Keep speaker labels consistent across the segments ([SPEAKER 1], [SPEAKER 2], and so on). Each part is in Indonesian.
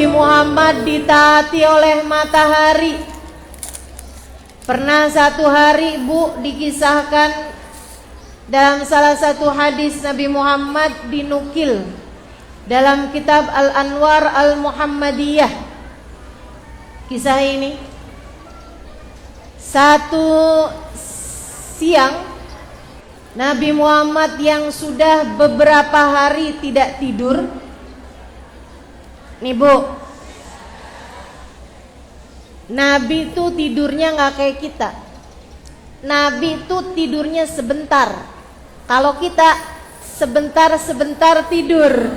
[SPEAKER 1] Nabi Muhammad ditaati oleh matahari. Pernah satu hari, Bu, dikisahkan dalam salah satu hadis Nabi Muhammad dinukil dalam kitab Al-Anwar Al-Muhammadiyah. Kisah ini, satu siang Nabi Muhammad yang sudah beberapa hari tidak tidur. Nih, Bu, Nabi itu tidurnya gak kayak kita. Nabi itu tidurnya sebentar. Kalau kita sebentar-sebentar tidur.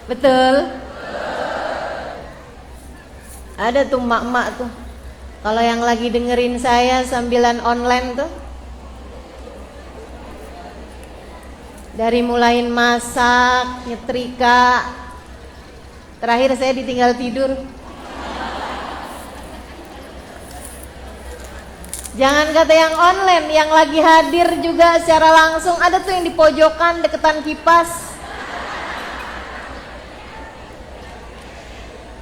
[SPEAKER 1] Betul? Ada tuh mak-mak tuh, kalau yang lagi dengerin saya sambilan online tuh, dari mulain masak, nyetrika, terakhir saya ditinggal tidur. Jangan kata yang online, yang lagi hadir juga secara langsung, ada tuh yang di pojokan deketan kipas.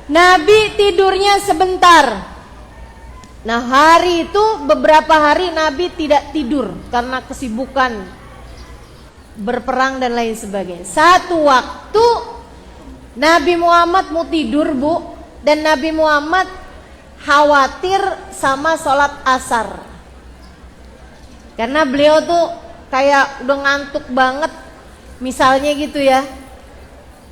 [SPEAKER 1] Nabi tidurnya sebentar. Nah, hari itu beberapa hari Nabi tidak tidur karena kesibukan berperang dan lain sebagainya. Satu waktu Nabi Muhammad mau tidur, Bu, dan Nabi Muhammad khawatir sama sholat asar, karena beliau tuh kayak udah ngantuk banget, misalnya gitu ya,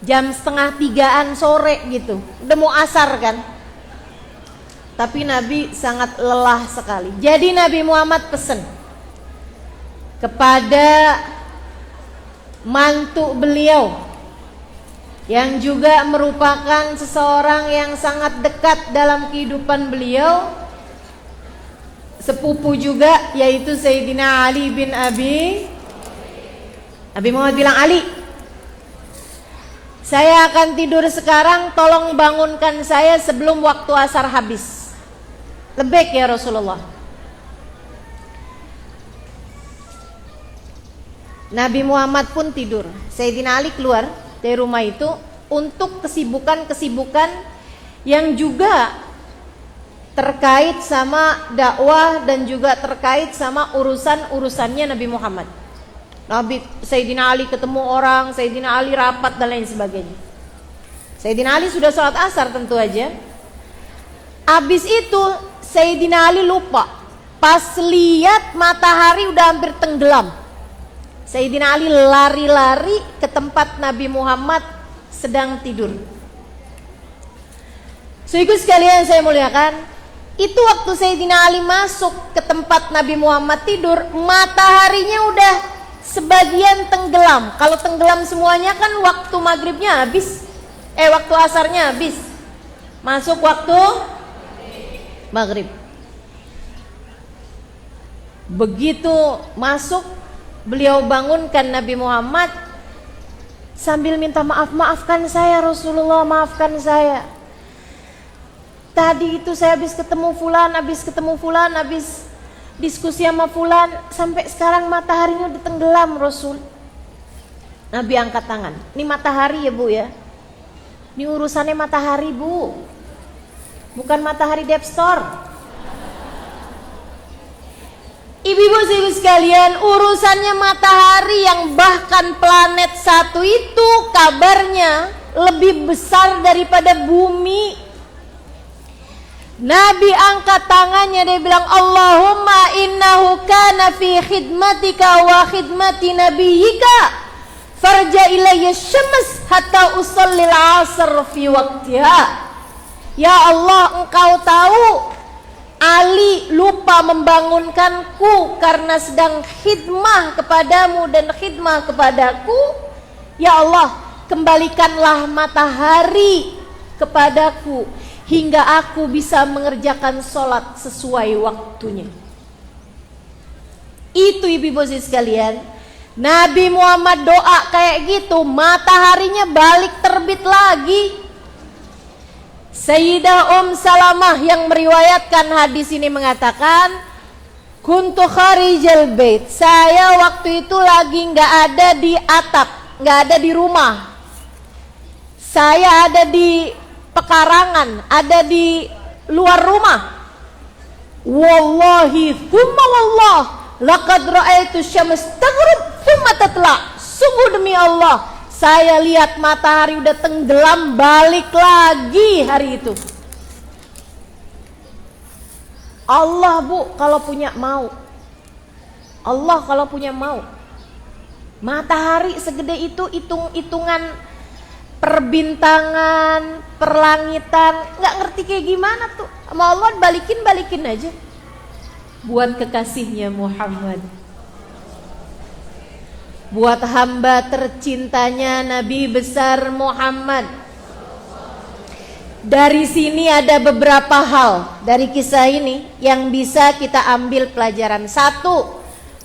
[SPEAKER 1] jam 2:30 sore gitu, udah mau asar kan, tapi Nabi sangat lelah sekali. Jadi Nabi Muhammad pesen kepada mantu beliau yang juga merupakan seseorang yang sangat dekat dalam kehidupan beliau, sepupu juga, yaitu Sayyidina Ali bin Abi. Nabi Muhammad bilang, Ali, saya akan tidur sekarang, tolong bangunkan saya sebelum waktu asar habis. Lebek ya Rasulullah. Nabi Muhammad pun tidur. Sayyidina Ali keluar dari rumah itu untuk kesibukan-kesibukan yang juga terkait sama dakwah dan juga terkait sama urusan-urusannya Nabi Muhammad. Sayyidina Ali ketemu orang, Sayyidina Ali rapat dan lain sebagainya. Sayyidina Ali sudah sholat asar tentu aja. Abis itu Sayyidina Ali lupa, pas lihat matahari udah hampir tenggelam. Sayyidina Ali lari-lari ke tempat Nabi Muhammad sedang tidur. Saudaraku sekalian saya muliakan, itu waktu Sayyidina Ali masuk ke tempat Nabi Muhammad tidur, mataharinya udah sebagian tenggelam. Kalau tenggelam semuanya kan waktu maghribnya habis, waktu asarnya habis, masuk waktu maghrib. Begitu masuk, beliau bangunkan Nabi Muhammad sambil minta maaf, maafkan saya Rasulullah, maafkan saya. Tadi itu saya habis ketemu fulan, habis diskusi sama fulan, sampai sekarang mataharinya udah tenggelam Rasul. Nabi angkat tangan. Ini matahari ya, Bu ya. Ini urusannya matahari, Bu. Bukan matahari Dep Store. Ibu-ibu sekalian, urusannya matahari yang bahkan planet satu itu kabarnya lebih besar daripada bumi. Nabi angkat tangannya, dia bilang, Allahumma innahu kana fi khidmatika wa khidmati nabiyyika farja ilayya syams hatta usallil asr fi waqtiha. Ya Allah, engkau tahu Ali lupa membangunkanku karena sedang khidmah kepadamu dan khidmah kepadaku. Ya Allah, kembalikanlah matahari kepadaku hingga aku bisa mengerjakan sholat sesuai waktunya. Itu ibu-ibu sekalian, Nabi Muhammad doa kayak gitu, mataharinya balik terbit lagi. Sayyidah Salamah yang meriwayatkan hadis ini mengatakan, kuntu kharijal bait, saya waktu itu lagi nggak ada di atap, nggak ada di rumah, Saya ada di pekarangan, ada di luar rumah. Wallahi thumma wallah laqad ra'aitu syams taghrib thumma tatla. Sungguh demi Allah, saya lihat matahari udah tenggelam balik lagi hari itu. Allah Bu kalau punya mau. Allah kalau punya mau. Matahari segede itu, hitung-hitungan perbintangan, perlangitan, nggak ngerti kayak gimana tuh. Sama Allah balikin aja buat kekasihnya Muhammad, buat hamba tercintanya Nabi besar Muhammad. Dari sini ada beberapa hal dari kisah ini yang bisa kita ambil pelajaran. Satu,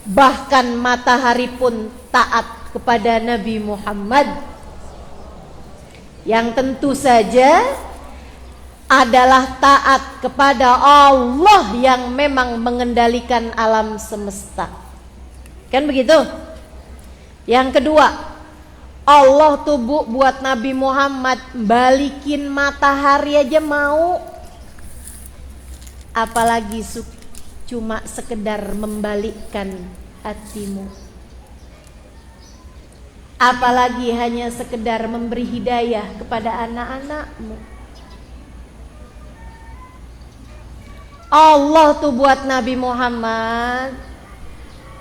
[SPEAKER 1] bahkan matahari pun taat kepada Nabi Muhammad, yang tentu saja adalah taat kepada Allah yang memang mengendalikan alam semesta. Kan begitu? Yang kedua, Allah tuh Bu buat Nabi Muhammad balikin matahari aja mau, apalagi cuma sekedar membalikkan hatimu, apalagi hanya sekedar memberi hidayah kepada anak-anakmu. Allah tuh buat Nabi Muhammad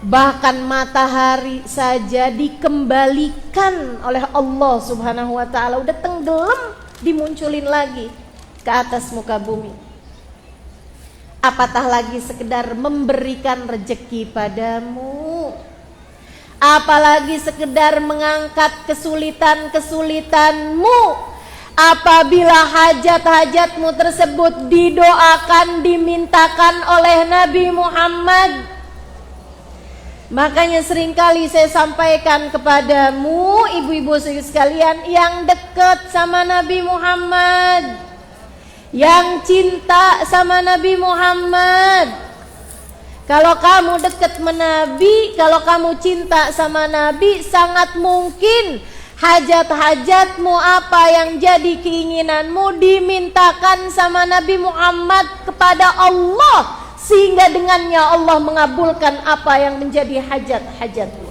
[SPEAKER 1] bahkan matahari saja dikembalikan oleh Allah Subhanahu wa ta'ala, udah tenggelam dimunculin lagi ke atas muka bumi. Apatah lagi sekedar memberikan rejeki padamu, apalagi sekedar mengangkat kesulitan-kesulitanmu. Apabila hajat-hajatmu tersebut didoakan, dimintakan oleh Nabi Muhammad. Makanya seringkali saya sampaikan kepadamu ibu-ibu sekalian yang dekat sama Nabi Muhammad, yang cinta sama Nabi Muhammad. Kalau kamu dekat sama Nabi, kalau kamu cinta sama Nabi, sangat mungkin hajat-hajatmu, apa yang jadi keinginanmu, dimintakan sama Nabi Muhammad kepada Allah, sehingga dengannya Allah mengabulkan apa yang menjadi hajat-hajatmu.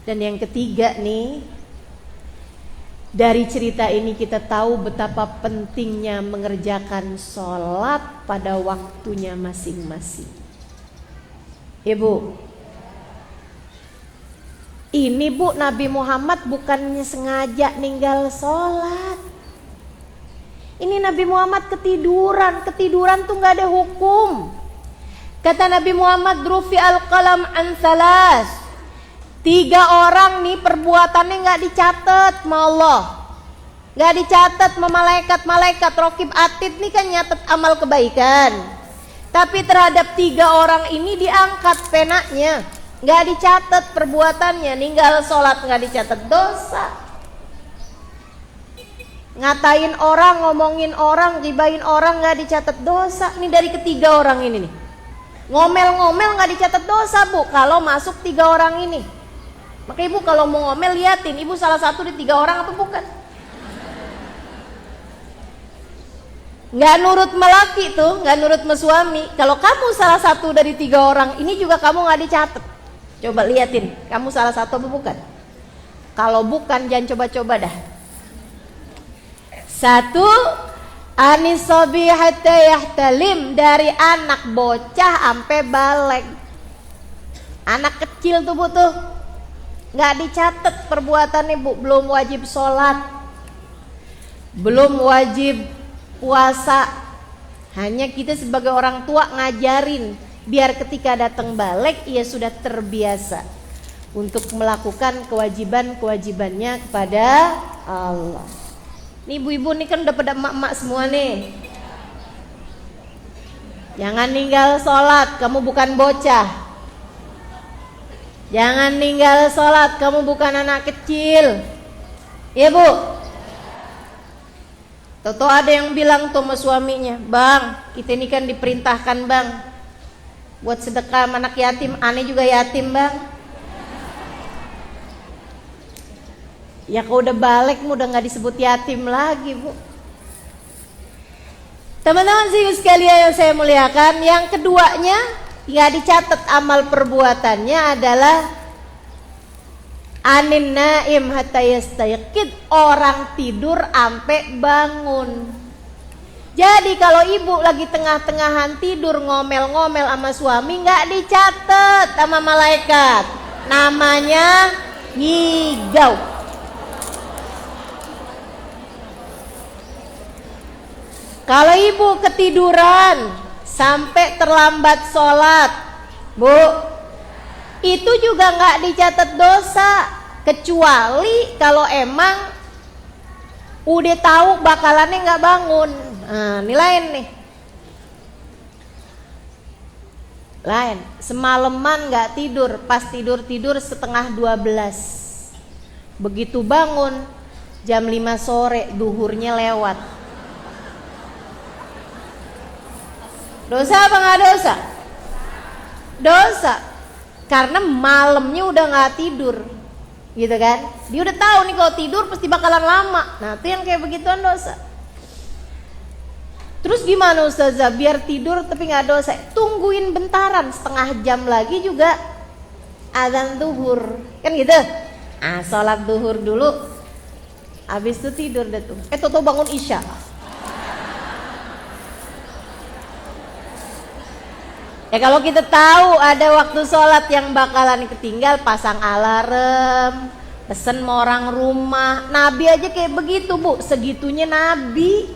[SPEAKER 1] Dan yang ketiga nih, dari cerita ini kita tahu betapa pentingnya mengerjakan sholat pada waktunya masing-masing. Ibu, ini Bu, Nabi Muhammad bukannya sengaja ninggal sholat. Ini Nabi Muhammad ketiduran tuh gak ada hukum. Kata Nabi Muhammad, rufi al-qalam an salas. 3 orang nih perbuatannya gak dicatat sama Allah, gak dicatat sama malaikat-malaikat. Rokib atid nih kan nyatet amal kebaikan, tapi terhadap 3 orang ini diangkat penanya, gak dicatat perbuatannya. Ninggal sholat gak dicatat dosa, ngatain orang, ngomongin orang, gibahin orang gak dicatat dosa. Ini dari ketiga orang ini nih. Ngomel-ngomel gak dicatat dosa Bu kalau masuk 3 orang ini. Maka ibu kalau mau ngomel liatin, ibu salah satu di 3 orang apa bukan? Gak nurut melaki tuh, gak nurut sama suami. Kalau kamu salah satu dari 3 orang ini juga kamu gak dicatat. Coba liatin, kamu salah satu apa bukan? Kalau bukan jangan coba-coba dah. 1, anisobi hatta yahtalim, dari anak bocah sampai balik. Anak kecil tuh Bu tuh nggak dicatat perbuatannya Bu, belum wajib sholat, belum wajib puasa. Hanya kita sebagai orang tua ngajarin biar ketika datang balik ia sudah terbiasa untuk melakukan kewajiban-kewajibannya kepada Allah. Nih ibu-ibu nih kan udah pada emak-emak semua nih. Jangan ninggal sholat, kamu bukan bocah. Jangan ninggal sholat, kamu bukan anak kecil. Iya Bu. Toto ada yang bilang tuh sama suaminya, Bang, kita ini kan diperintahkan Bang buat sedekah anak yatim, aneh juga yatim Bang. Ya kalau udah balik udah nggak disebut yatim lagi, Bu. Teman-teman sih sekalian yang saya muliakan, yang keduanya nggak dicatat amal perbuatannya adalah anin naim hatta yastayqid, orang tidur ampe bangun. Jadi kalau ibu lagi tengah-tengahan tidur ngomel-ngomel sama suami, nggak dicatat sama malaikat, namanya ngigau. Kalau ibu ketiduran sampai terlambat sholat, Bu, itu juga nggak dicatat dosa, kecuali kalau emang udah tahu bakalannya nggak bangun. Nah, ini lain nih. Lain, semalaman nggak tidur, pas tidur setengah 12. Begitu bangun jam 5 sore, duhurnya lewat. Dosa apa nggak dosa? Dosa, karena malamnya udah nggak tidur, gitu kan? Dia udah tahu nih kalau tidur pasti bakalan lama. Nah, itu yang kayak begituan dosa. Terus gimana Ustazah biar tidur tapi nggak dosa? Tungguin bentaran, setengah jam lagi juga azan zuhur, kan gitu? Ah, sholat zuhur dulu, habis itu tidur deh tuh. Tuh bangun isya. Ya kalau kita tahu ada waktu sholat yang bakalan ketinggal, pasang alarm, pesen sama orang rumah. Nabi aja kayak begitu, Bu. Segitunya Nabi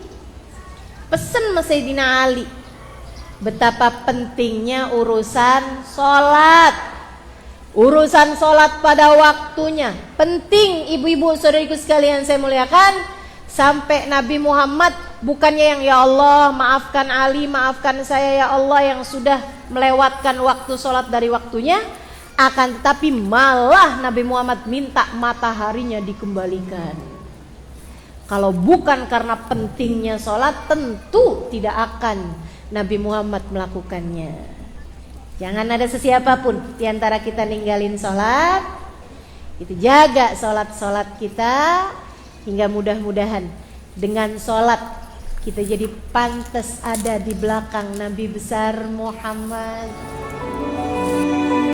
[SPEAKER 1] pesen sama Sayyidina Ali. Betapa pentingnya urusan sholat. Urusan sholat pada waktunya penting, ibu-ibu saudariku sekalian saya muliakan. Sampai Nabi Muhammad bukannya yang ya Allah maafkan Ali, maafkan saya ya Allah yang sudah melewatkan waktu sholat dari waktunya, akan tetapi malah Nabi Muhammad minta mataharinya dikembalikan. Kalau bukan karena pentingnya sholat, tentu tidak akan Nabi Muhammad melakukannya. Jangan ada sesiapapun di antara kita ninggalin sholat. Itu jaga sholat-sholat kita, hingga mudah-mudahan dengan sholat kita jadi pantas ada di belakang Nabi besar Muhammad.